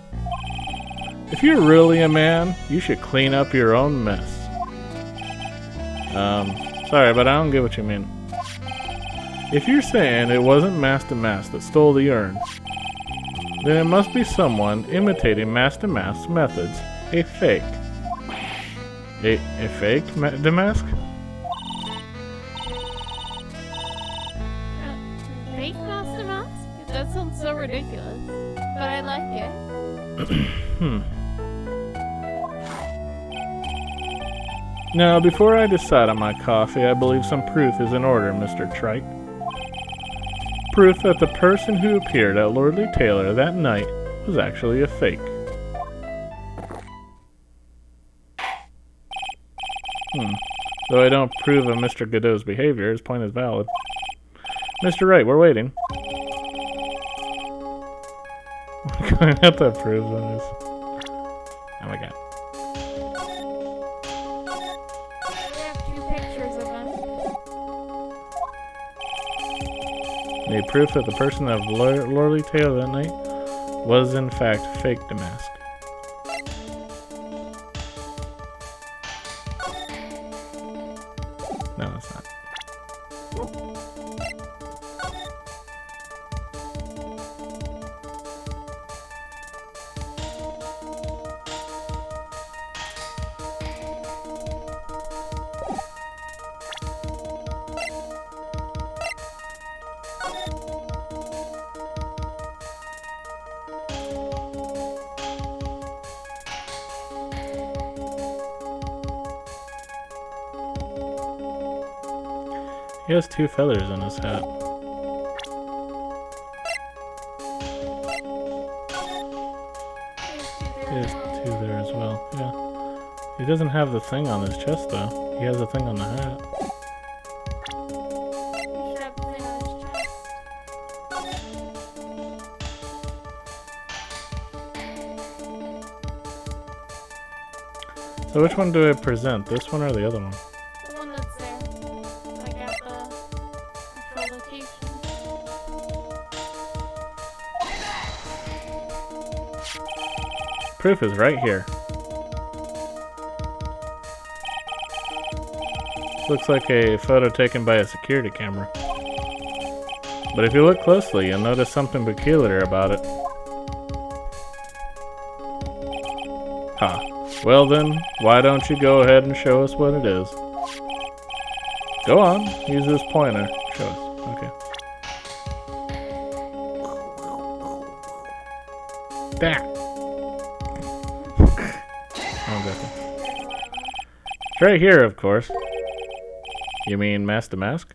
If you're really a man, you should clean up your own mess. Sorry, but I don't get what you mean. If you're saying it wasn't Master Mask that stole the urn, then it must be someone imitating Master Mask's methods. A fake. A fake Damask? Fake Master Mask? That sounds so ridiculous. But I like it. Now, before I decide on my coffee, I believe some proof is in order, Mr. Trike. Proof that the person who appeared at Lordly Taylor that night was actually a fake. Though I don't approve of Mr. Godot's behavior, his point is valid. Mr. Wright, we're waiting. Going out that proves on this. Oh my god. We have 2 pictures of him. Need proof that the person of Lordly Taylor that night was in fact fake Damask. No, it's not. He has 2 feathers in his hat. He has 2 there as well, yeah. He doesn't have the thing on his chest though. He has a thing on the hat. He should have the thing on his chest. So which one do I present? This one or the other one? The one that's there. Like at the actual location. Proof is right here. Looks like a photo taken by a security camera. But if you look closely, you'll notice something peculiar about it. Huh. Well then, why don't you go ahead and show us what it is? Go on, use this pointer. Show us. Okay. That. Oh, gotcha. It's right here, of course. You mean Master Mask?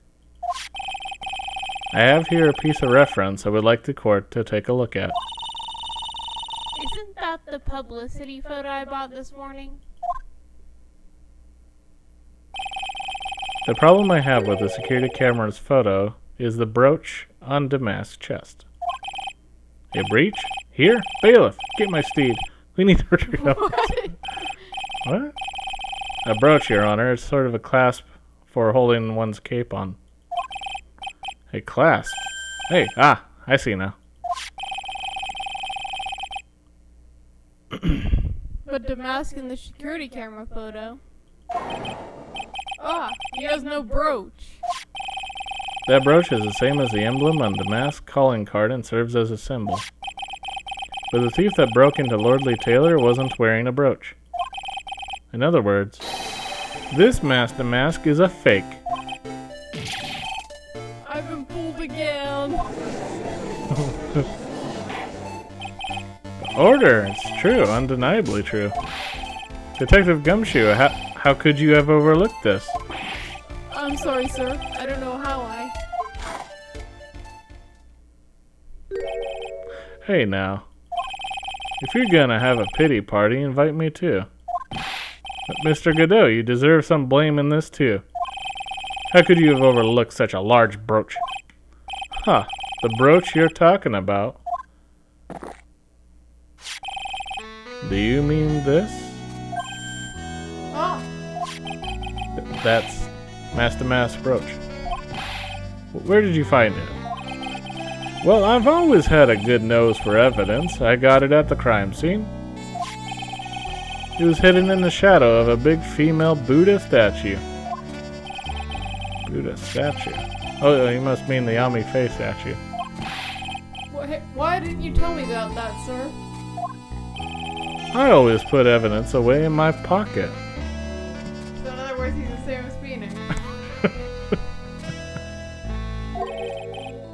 I have here a piece of reference I would like the court to take a look at. Isn't that the publicity photo I bought this morning? The problem I have with the security camera's photo is the brooch on Damask's chest. A breach? Here? Bailiff, get my steed. We need to retrieve. What? A brooch, Your Honor. It's sort of a clasp for holding one's cape on. A clasp? Hey, I see now. But Damask in the security camera photo. Ah, he has no brooch. That brooch is the same as the emblem on Damask's calling card and serves as a symbol. But the thief that broke into Lordly Taylor wasn't wearing a brooch. In other words, this Master Mask is a fake. I've been fooled again. Order! It's true, undeniably true. Detective Gumshoe, how could you have overlooked this? I'm sorry, sir. I don't know how I... Hey now. If you're gonna have a pity party, invite me too. But Mr. Godot, you deserve some blame in this too. How could you have overlooked such a large brooch? Huh, the brooch you're talking about. Do you mean this? Ah, That's Master Mask's brooch. Where did you find it? Well, I've always had a good nose for evidence. I got it at the crime scene. It was hidden in the shadow of a big female Buddha statue. Buddha statue. Oh, you must mean the Ami face statue. Why didn't you tell me that, sir? I always put evidence away in my pocket. So in other words, he's the same as Phoenix.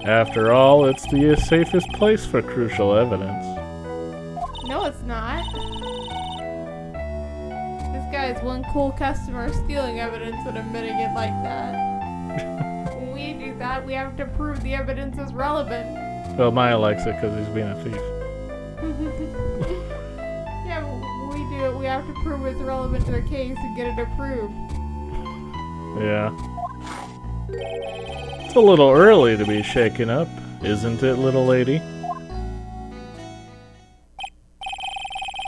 After all, it's the safest place for crucial evidence. No, it's not. This guy is one cool customer stealing evidence and admitting it like that. When we do that, we have to prove the evidence is relevant. Well, Maya likes it because he's being a thief. Yeah, but when we do it, we have to prove it's relevant to the case and get it approved. Yeah. It's a little early to be shaken up, isn't it, little lady?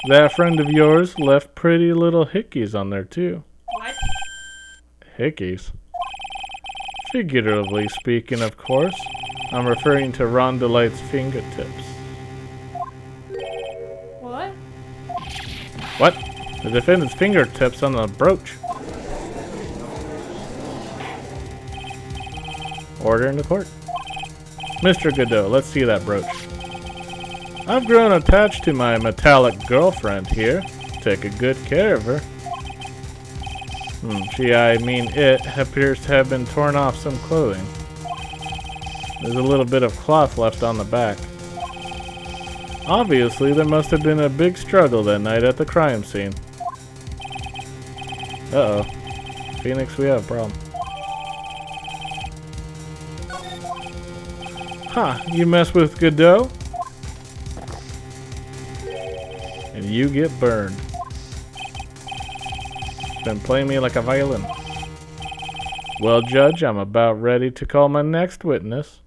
That friend of yours left pretty little hickeys on there, too. What? Hickeys? Figuratively speaking, of course. I'm referring to Rondelight's fingertips. What? What? The defendant's fingertips on the brooch. Order in the court. Mr. Godot, let's see that brooch. I've grown attached to my metallic girlfriend here. Take a good care of her. It appears to have been torn off some clothing. There's a little bit of cloth left on the back. Obviously, there must have been a big struggle that night at the crime scene. Uh-oh. Phoenix, we have a problem. Huh, you mess with Godot? And you get burned. Been playing me like a violin. Well, Judge, I'm about ready to call my next witness.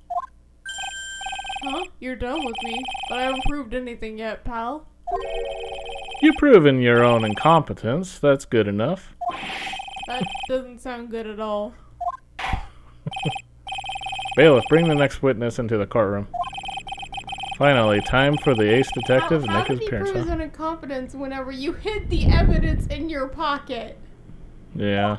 Huh? You're done with me, but I haven't proved anything yet, pal. You've proven your own incompetence. That's good enough. That doesn't sound good at all. Bailiff, bring the next witness into the courtroom. Finally, time for the ace detective to make his appearance. How did he prove his incompetence whenever you hid the evidence in your pocket? Yeah.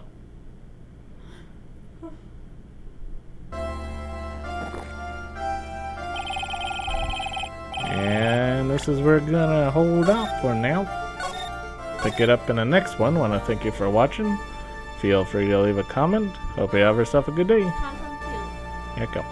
And this is where we're gonna hold off for now. Pick it up in the next one. Want to thank you for watching. Feel free to leave a comment. Hope you have yourself a good day. Here you go.